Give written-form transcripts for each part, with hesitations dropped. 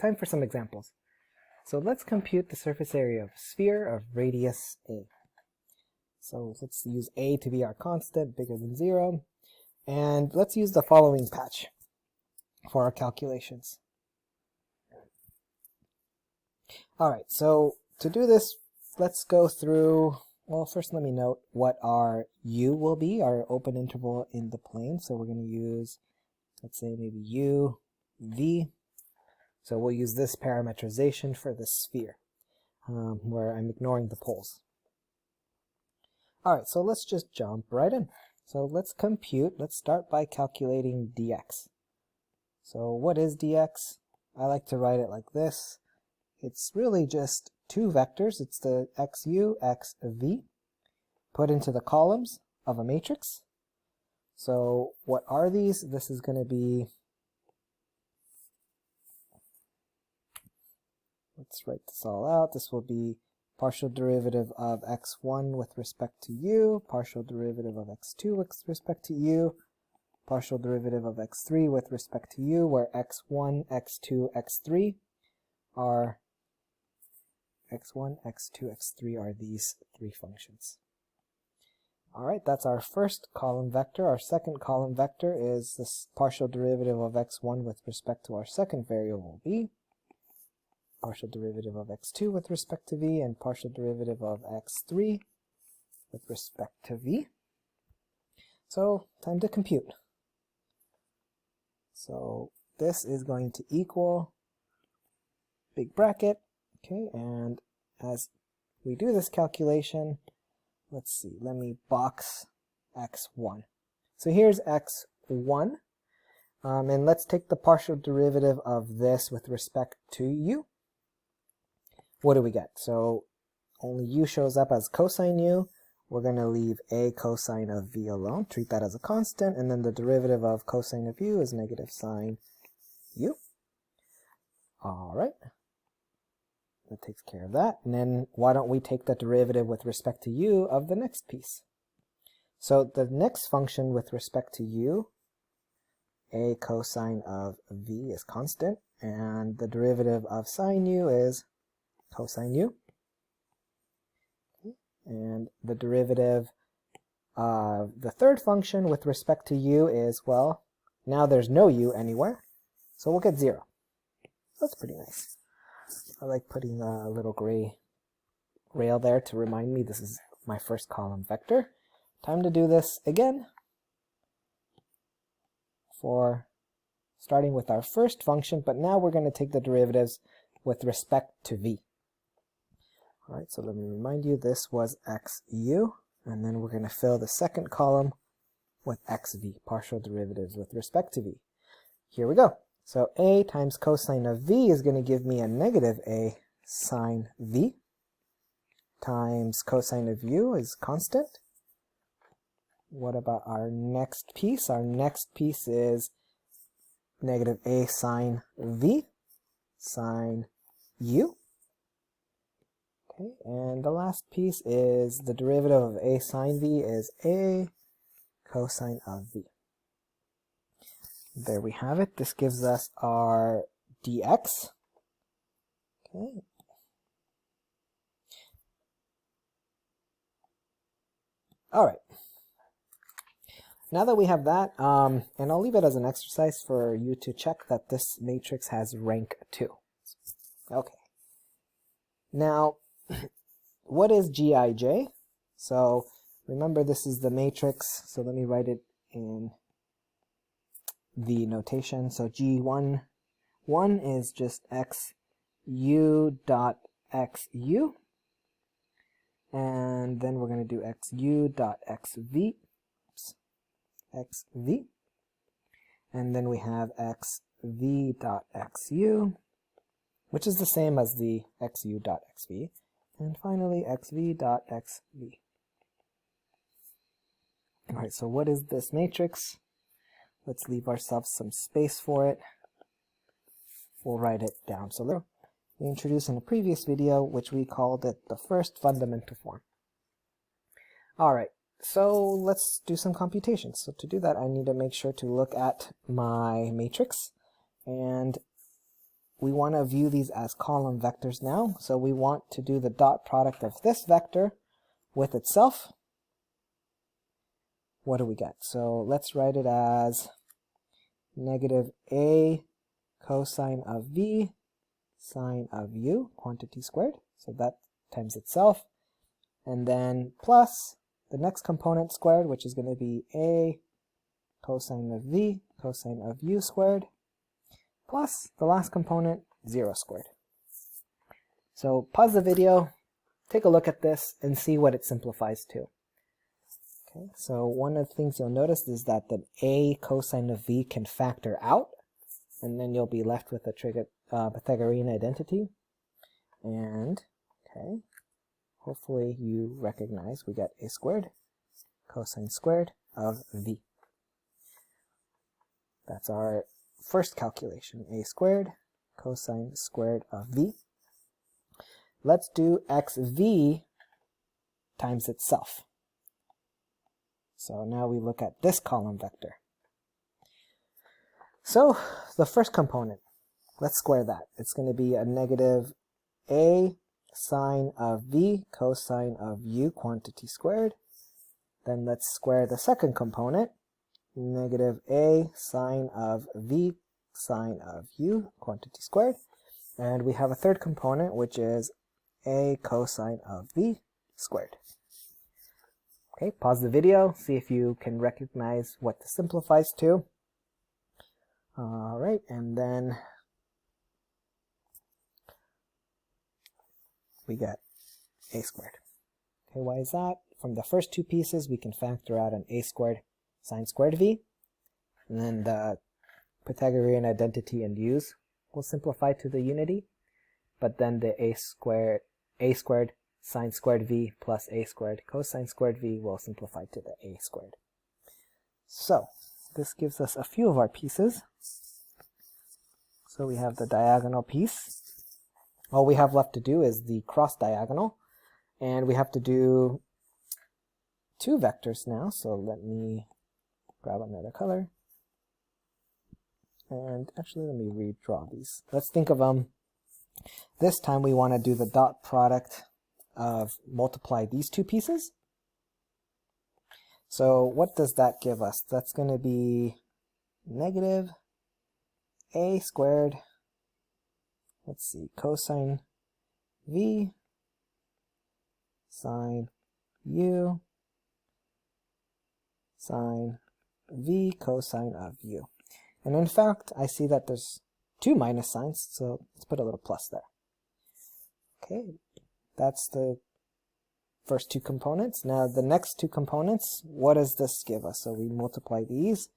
time for some examples. So let's compute the surface area of a sphere of radius a. So let's use a to be our constant, bigger than 0. And let's use the following patch for our calculations. Alright, so to do this, let's go through, well, first let me note what our u will be, our open interval in the plane. So we're going to use, let's say maybe u, v. So we'll use this parametrization for the sphere, where I'm ignoring the poles. Alright, so let's just jump right in. So let's compute, let's start by calculating dx. So what is dx? I like to write it like this. It's really just two vectors. It's the xu, xv, put into the columns of a matrix. So what are these? This is going to be, let's write this all out. This will be partial derivative of x1 with respect to u, partial derivative of x2 with respect to u, partial derivative of x3 with respect to u, where x1, x2, x3 are x1, x2, x3 are these three functions. Alright, that's our first column vector. Our second column vector is this partial derivative of x1 with respect to our second variable v, partial derivative of x2 with respect to v, and partial derivative of x3 with respect to v. So, time to compute. So, this is going to equal big bracket, okay, and as we do this calculation, let's see, let me box x1. So here's x1, and let's take the partial derivative of this with respect to u. What do we get? So only u shows up as cosine u. We're going to leave a cosine of v alone, treat that as a constant, and then the derivative of cosine of u is negative sine u. Alright, that takes care of that. And then why don't we take the derivative with respect to u of the next piece? So the next function with respect to u, a cosine of v is constant, and the derivative of sine u is cosine u. Okay. And the derivative of the third function with respect to u is, well, now there's no u anywhere, so we'll get 0. That's pretty nice. I like putting a little gray rail there to remind me this is my first column vector. Time to do this again for starting with our first function, but now we're going to take the derivatives with respect to v. Alright, so let me remind you, this was xu, and then we're going to fill the second column with xv, partial derivatives with respect to v. Here we go. So a times cosine of v is going to give me a negative a sine v, times cosine of u is constant. What about our next piece? Our next piece is negative a sine v, sine u. Okay, and the last piece is the derivative of a sine v is a cosine of v. There we have it. This gives us our dx. Okay. Alright. Now that we have that, and I'll leave it as an exercise for you to check that this matrix has rank 2. Okay. Now, what is Gij? So remember, this is the matrix, so let me write it in the notation. So G1 is just xu dot xu, and then we're going to do xu dot xv, xv, and then we have xv dot xu, which is the same as the xu dot xv, and finally xv dot xv. Alright, so what is this matrix? Let's leave ourselves some space for it. We'll write it down. So we introduced in a previous video, which we called it the first fundamental form. Alright, so let's do some computations. So to do that, I need to make sure to look at my matrix. And we want to view these as column vectors now. So we want to do the dot product of this vector with itself. What do we get? So let's write it as negative a cosine of v sine of u, quantity squared. So that times itself. And then plus the next component squared, which is going to be a cosine of v cosine of u squared, plus the last component, 0 squared. So pause the video, take a look at this, and see what it simplifies to. Okay, so one of the things you'll notice is that the a cosine of v can factor out, and then you'll be left with a Pythagorean identity. And, okay, hopefully you recognize we get a squared cosine squared of v. That's our first calculation, a squared cosine squared of v. Let's do xv times itself. So now we look at this column vector. So the first component, let's square that. It's going to be a negative a sine of v cosine of u quantity squared. Then let's square the second component, negative a sine of v sine of u quantity squared. And we have a third component, which is a cosine of v squared. Okay, pause the video, see if you can recognize what this simplifies to. Alright, and then we get a squared. Okay, why is that? From the first two pieces, we can factor out an a squared sine squared v, and then the Pythagorean identity and u's will simplify to the unity, but then the a squared sine squared v plus a squared cosine squared v will simplify to the a squared. So this gives us a few of our pieces. So we have the diagonal piece. All we have left to do is the cross diagonal, and we have to do two vectors now. So let me grab another color, and actually let me redraw these. Let's think of them. This time we want to do the dot product of multiply these two pieces. So what does that give us? That's going to be negative a squared, let's see, cosine v sine u sine v cosine of u. And in fact, I see that there's two minus signs, so let's put a little plus there. Okay, that's the first two components. Now the next two components, what does this give us? So we multiply these.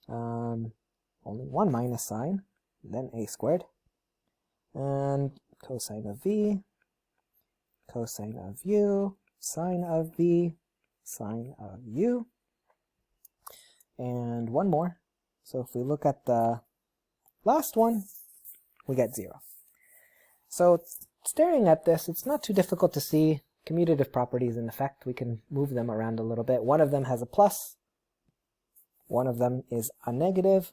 Only one minus sign, then a squared, and cosine of v, cosine of u, sine of v, sine of u, and one more. So if we look at the last one, we get 0. So staring at this, it's not too difficult to see commutative properties in effect. We can move them around a little bit. One of them has a plus, one of them is a negative.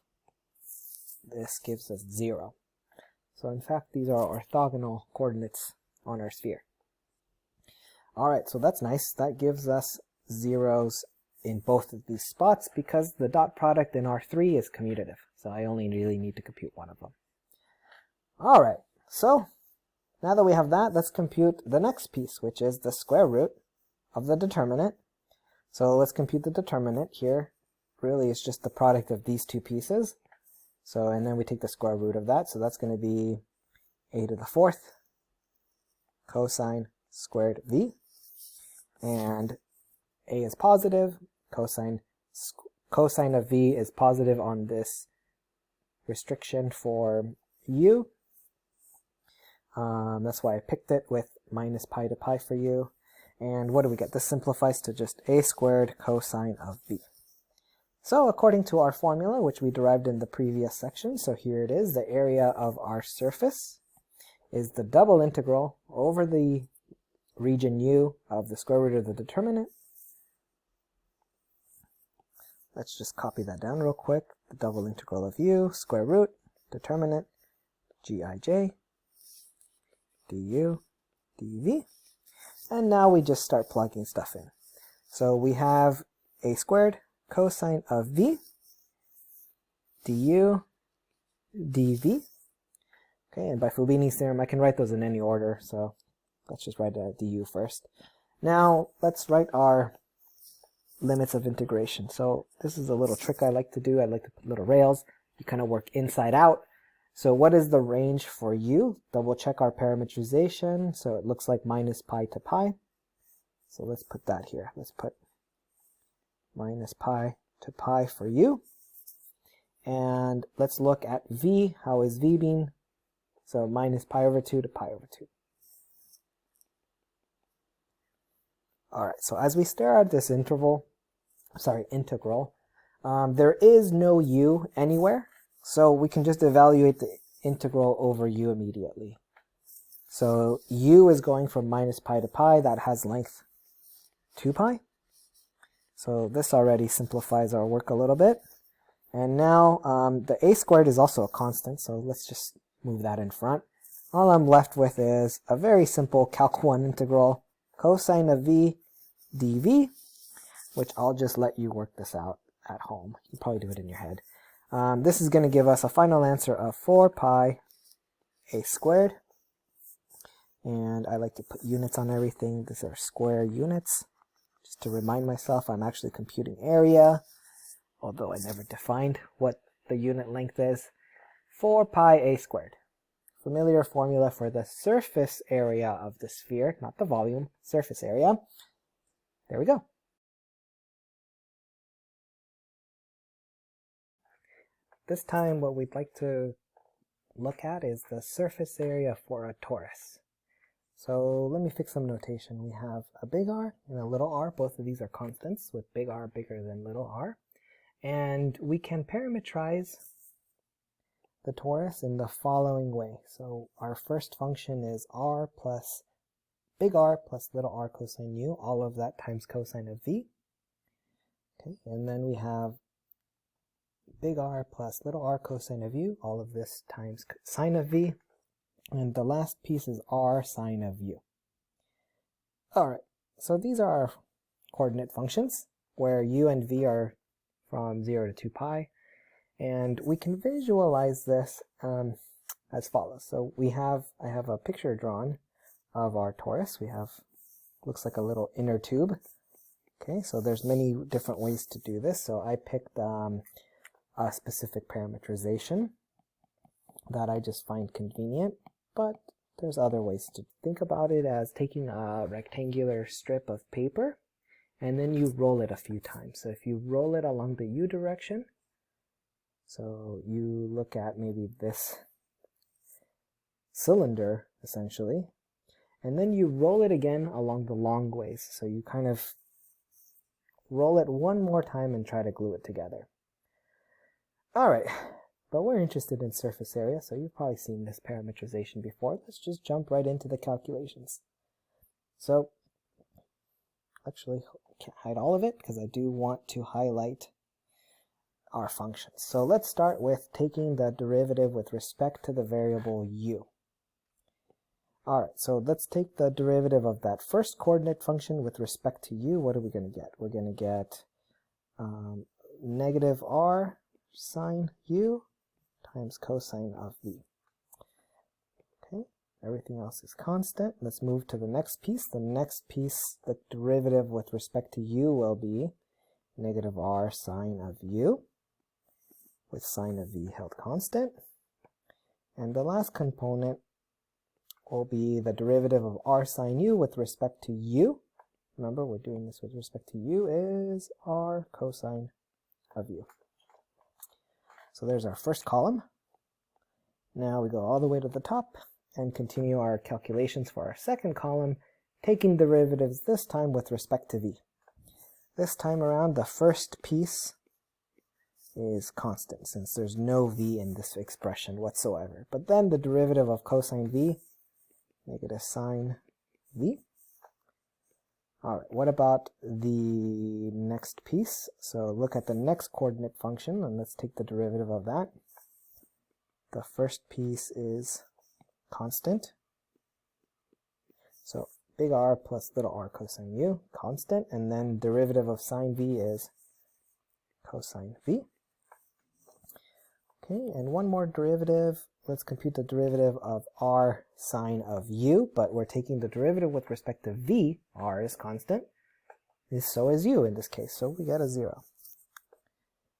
This gives us 0. So in fact, these are orthogonal coordinates on our sphere. Alright, so that's nice. That gives us zeros in both of these spots because the dot product in R3 is commutative. So I only really need to compute one of them. Alright, so now that we have that, let's compute the next piece, which is the square root of the determinant. So let's compute the determinant here. Really, it's just the product of these two pieces. So, and then we take the square root of that. So that's going to be a to the 4th cosine squared v. And a is positive. Cosine of v is positive on this restriction for u. That's why I picked it with minus pi to pi for u. And what do we get? This simplifies to just a squared cosine of v. So according to our formula, which we derived in the previous section, so here it is, the area of our surface is the double integral over the region u of the square root of the determinant. Let's just copy that down real quick. The double integral of u, square root, determinant, gij du dv. And now we just start plugging stuff in. So we have a squared cosine of v du dv. Okay, and by Fubini's theorem, I can write those in any order, so let's just write du first. Now, let's write our limits of integration. So this is a little trick I like to do. I like to put little rails. You kind of work inside out. So what is the range for u? Double check our parametrization. So it looks like minus pi to pi. So let's put that here. Let's put minus pi to pi for u. And let's look at v. How is v being? So minus pi over 2 to pi over 2. Alright, so as we stare at this integral, there is no u anywhere, so we can just evaluate the integral over u immediately. So u is going from minus pi to pi, that has length 2 pi. So this already simplifies our work a little bit. And now the a squared is also a constant, so let's just move that in front. All I'm left with is a very simple Calc 1 integral, cosine of v dv, which I'll just let you work this out at home. You can probably do it in your head. This is going to give us a final answer of 4 pi a squared. And I like to put units on everything. These are square units. Just to remind myself, I'm actually computing area, although I never defined what the unit length is. 4 pi a squared. Familiar formula for the surface area of the sphere, not the volume, surface area. There we go. This time what we'd like to look at is the surface area for a torus. So let me fix some notation. We have a big R and a little r. Both of these are constants with big R bigger than little r. And we can parametrize the torus in the following way. So our first function is r plus big R plus little r cosine u, all of that times cosine of v. Okay, and then we have big R plus little r cosine of u, all of this times sine of v. And the last piece is r sine of u. Alright, so these are our coordinate functions, where u and v are from 0 to 2 pi. And we can visualize this as follows. So I have a picture drawn of our torus. We have, looks like a little inner tube. Okay, so there's many different ways to do this. So I picked a specific parametrization that I just find convenient, but there's other ways to think about it, as taking a rectangular strip of paper and then you roll it a few times. So if you roll it along the u direction, so you look at maybe this cylinder essentially, and then you roll it again along the long ways. So you kind of roll it one more time and try to glue it together. Alright, but we're interested in surface area, so you've probably seen this parametrization before. Let's just jump right into the calculations. So, actually, I can't hide all of it because I do want to highlight our functions. So let's start with taking the derivative with respect to the variable u. Alright, so let's take the derivative of that first coordinate function with respect to u. What are we going to get? We're going to get negative r sine u times cosine of v. Okay, everything else is constant. Let's move to the next piece. The next piece, the derivative with respect to u will be negative r sine of u, with sine of v held constant. And the last component will be the derivative of r sine u with respect to u. Remember, we're doing this with respect to u, is r cosine of u. So there's our first column. Now we go all the way to the top and continue our calculations for our second column, taking derivatives this time with respect to v. This time around, the first piece is constant, since there's no v in this expression whatsoever. But then the derivative of cosine v, negative sine v. Alright, what about the next piece? So look at the next coordinate function, and let's take the derivative of that. the first piece is constant. So big R plus little r cosine u, constant, and then derivative of sine v is cosine v. Okay, and one more derivative. Let's compute the derivative of r sine of u, but we're taking the derivative with respect to v. R is constant. So is u in this case, so we get a 0.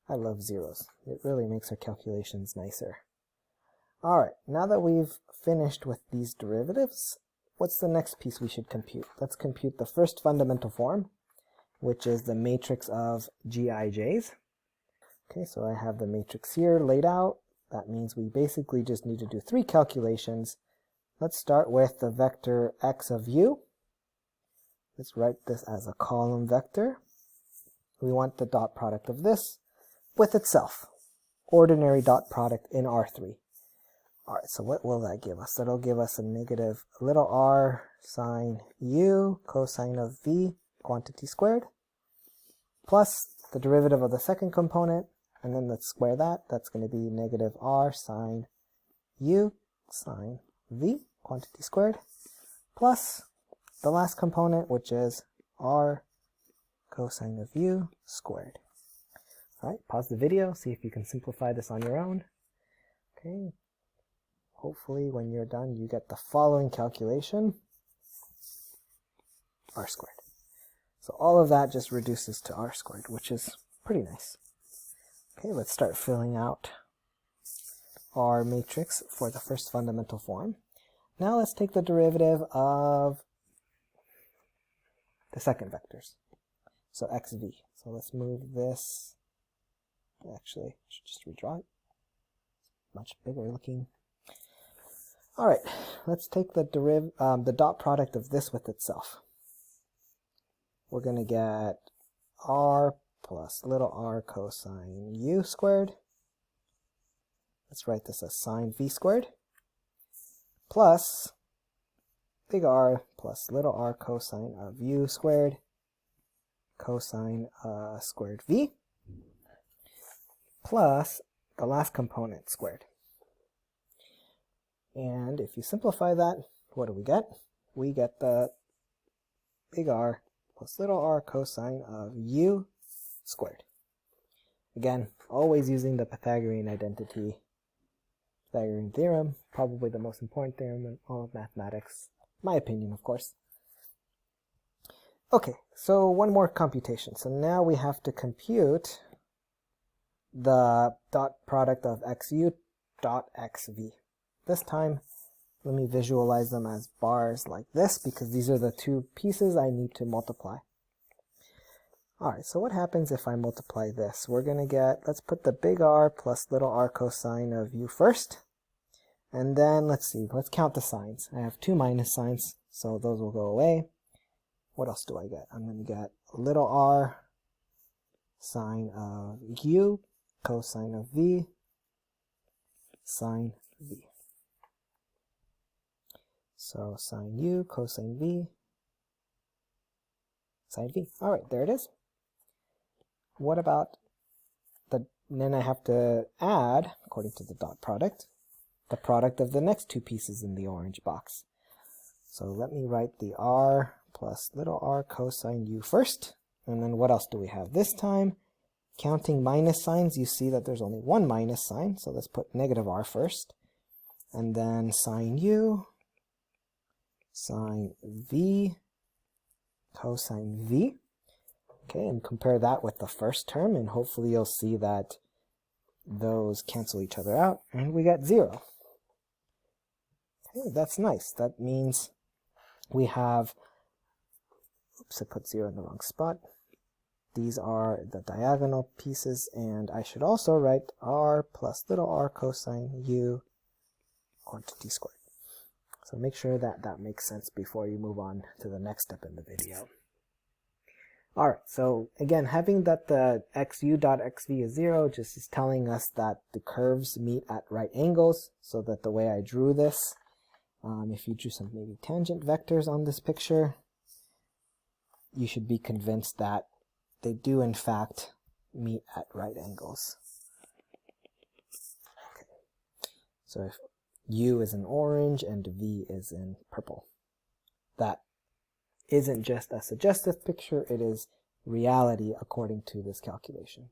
I love zeros. It really makes our calculations nicer. Alright, now that we've finished with these derivatives, what's the next piece we should compute? Let's compute the first fundamental form, which is the matrix of GIJs. Okay, so I have the matrix here laid out. That means we basically just need to do 3 calculations. Let's start with the vector x of u. Let's write this as a column vector. We want the dot product of this with itself. Ordinary dot product in R3. Alright, so what will that give us? That'll give us a negative little r sine u cosine of v quantity squared plus the derivative of the second component, and then let's square that. That's going to be negative r sine u sine v quantity squared plus the last component, which is r cosine of u squared. Alright, pause the video, see if you can simplify this on your own. Okay, hopefully when you're done you get the following calculation, r squared. So all of that just reduces to r squared, which is pretty nice. Okay, let's start filling out our matrix for the first fundamental form. Now let's take the derivative of the second vectors. So xv. So let's move this. Actually, I should just redraw it. Much bigger looking. Alright, let's take the dot product of this with itself. We're going to get r plus little r cosine u squared. Let's write this as sine v squared plus big R plus little r cosine of u squared cosine squared v plus the last component squared. And if you simplify that, what do we get? We get the big R plus little r cosine of u squared. Again, always using the Pythagorean identity, Pythagorean theorem, probably the most important theorem in all of mathematics, my opinion, of course. Okay, so one more computation. So now we have to compute the dot product of xu dot xv. This time, let me visualize them as bars like this, because these are the 2 pieces I need to multiply. Alright, so what happens if I multiply this? We're going to get, let's put the big R plus little r cosine of u first. And then, let's see, let's count the signs. I have 2 minus signs, so those will go away. What else do I get? I'm going to get little r sine of u cosine of v sine v. So sine u cosine v sine v. Alright, there it is. What about then I have to add, according to the dot product, the product of the next 2 pieces in the orange box. So let me write the r plus little r cosine u first. And then what else do we have this time? Counting minus signs, you see that there's only 1 minus sign. So let's put negative r first. And then sine u sine v cosine v. Okay, and compare that with the first term, and hopefully you'll see that those cancel each other out, and we get 0. Okay, that's nice. That means we have, oops, I put 0 in the wrong spot. These are the diagonal pieces, and I should also write r plus little r cosine u quantity squared. So make sure that that makes sense before you move on to the next step in the video. Alright, so again, having that the xu dot xv is 0 just is telling us that the curves meet at right angles, so that the way I drew this, if you drew some maybe tangent vectors on this picture, you should be convinced that they do in fact meet at right angles. Okay. So if U is in orange and V is in purple. That isn't just a suggestive picture, it is reality according to this calculation.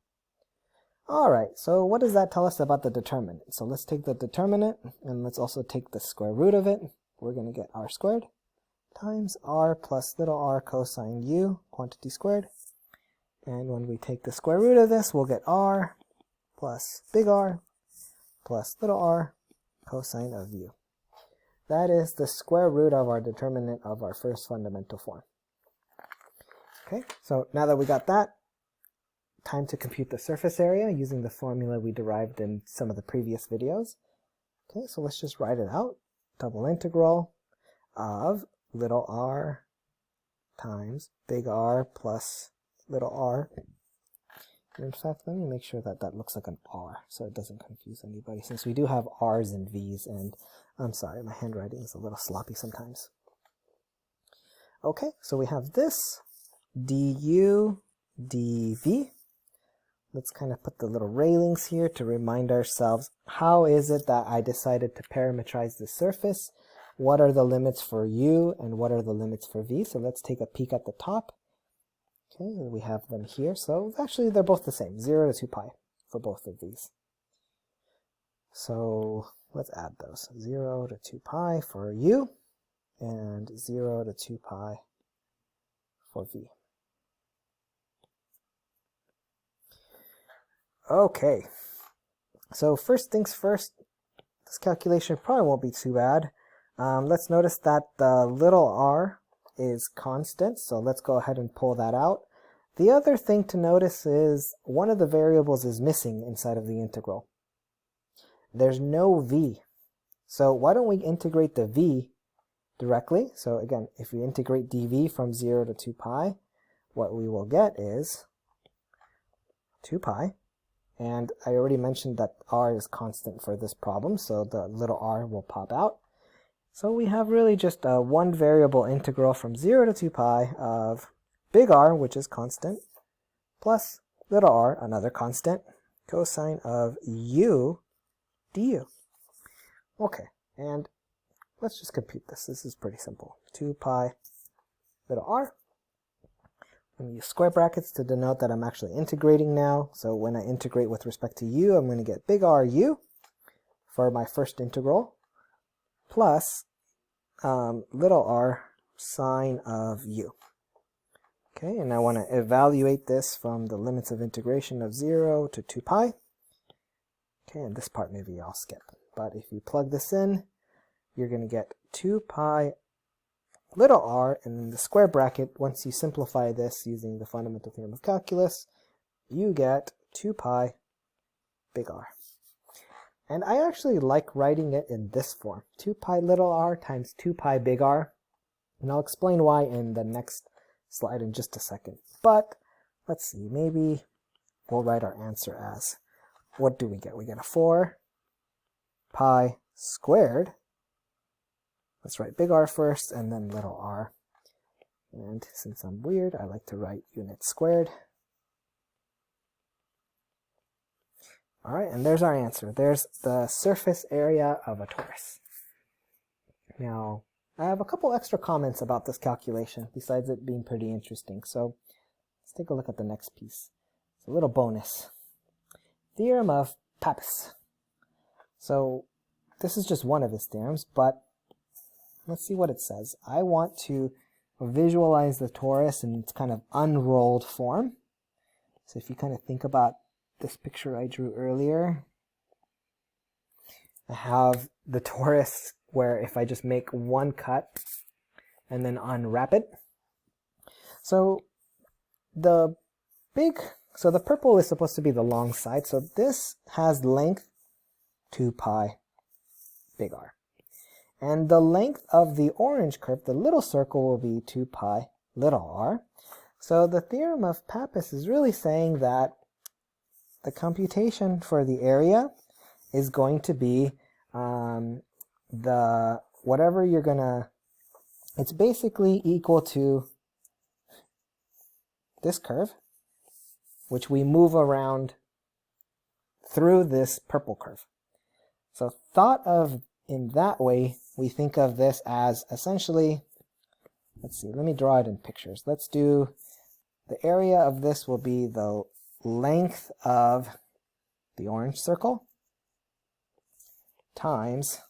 Alright, so what does that tell us about the determinant? So let's take the determinant and let's also take the square root of it. We're going to get r squared times r plus little r cosine u, quantity squared. And when we take the square root of this, we'll get r plus big R plus little r cosine of u. That is the square root of our determinant of our first fundamental form. Okay, so now that we got that, time to compute the surface area using the formula we derived in some of the previous videos. Okay, so let's just write it out. Double integral of little r times big R plus little r. And in fact, let me make sure that that looks like an R so it doesn't confuse anybody, since we do have R's and V's, and I'm sorry, my handwriting is a little sloppy sometimes. Okay, so we have this du dv. Let's kind of put the little railings here to remind ourselves, how is it that I decided to parametrize the surface? What are the limits for u and what are the limits for v? So let's take a peek at the top. Okay, we have them here. So actually they're both the same, 0 to 2 pi for both of these. So let's add those. 0 to 2 pi for u and 0 to 2 pi for v. Okay, so first things first, this calculation probably won't be too bad. Let's notice that the little r is constant, so let's go ahead and pull that out. The other thing to notice is one of the variables is missing inside of the integral. There's no v. So why don't we integrate the v directly? So again, if we integrate dv from 0 to 2 pi, what we will get is 2 pi. And I already mentioned that r is constant for this problem, so the little r will pop out. So we have really just a one variable integral from 0 to 2 pi of big R, which is constant, plus little r, another constant, cosine of u du. Okay, and let's just compute this. This is pretty simple. 2 pi little r. I'm going to use square brackets to denote that I'm actually integrating now. So when I integrate with respect to u, I'm going to get big R u for my first integral, plus little r sine of u. Okay, and I want to evaluate this from the limits of integration of 0 to 2 pi. Okay, and this part maybe I'll skip. But if you plug this in, you're going to get 2 pi little r, and in the square bracket, once you simplify this using the fundamental theorem of calculus, you get 2 pi big R. And I actually like writing it in this form, 2 pi little r times 2 pi big R. And I'll explain why in the next slide in just a second. But let's see, maybe we'll write our answer as, what do we get? We get a 4 pi squared. Let's write big R first and then little r. And since I'm weird, I like to write units squared. Alright, and there's our answer. There's the surface area of a torus. Now, I have a couple extra comments about this calculation, besides it being pretty interesting. So, let's take a look at the next piece. It's a little bonus. Theorem of Pappus. So, this is just one of his theorems, but let's see what it says. I want to visualize the torus in its kind of unrolled form. So if you kind of think about this picture I drew earlier, I have the torus where if I just make one cut and then unwrap it. So the purple is supposed to be the long side. So this has length 2 pi big R. And the length of the orange curve, the little circle, will be 2 pi little r. So the theorem of Pappus is really saying that the computation for the area is going to be whatever you're gonna, it's basically equal to this curve, which we move around through this purple curve. So thought of in that way, we think of this as essentially, let's see, let me draw it in pictures. Let's do, the area of this will be the length of the orange circle times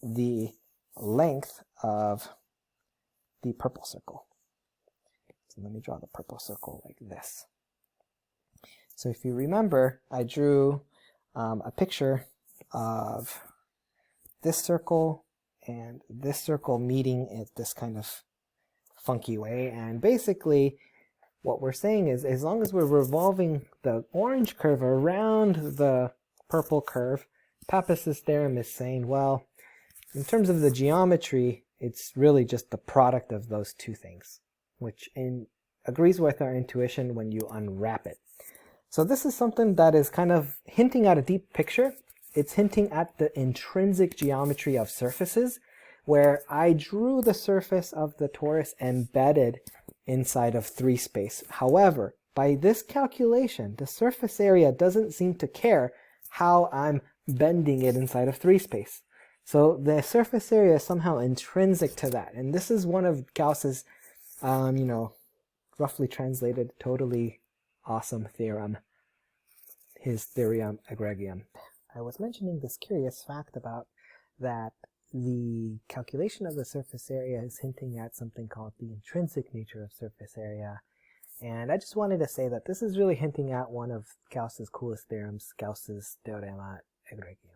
the length of the purple circle. So let me draw the purple circle like this. So if you remember, I drew a picture of this circle and this circle meeting in this kind of funky way. And basically, what we're saying is, as long as we're revolving the orange curve around the purple curve, Pappus's theorem is saying, well, in terms of the geometry, it's really just the product of those two things, which agrees with our intuition when you unwrap it. So this is something that is kind of hinting at a deep picture. It's hinting at the intrinsic geometry of surfaces, where I drew the surface of the torus embedded inside of 3 space. However, by this calculation, the surface area doesn't seem to care how I'm bending it inside of 3 space. So the surface area is somehow intrinsic to that. And this is one of Gauss's, roughly translated, totally awesome theorem, his Theorem of Egregium. I was mentioning this curious fact about that the calculation of the surface area is hinting at something called the intrinsic nature of surface area. And I just wanted to say that this is really hinting at one of Gauss's coolest theorems, Gauss's Theorema Egregium.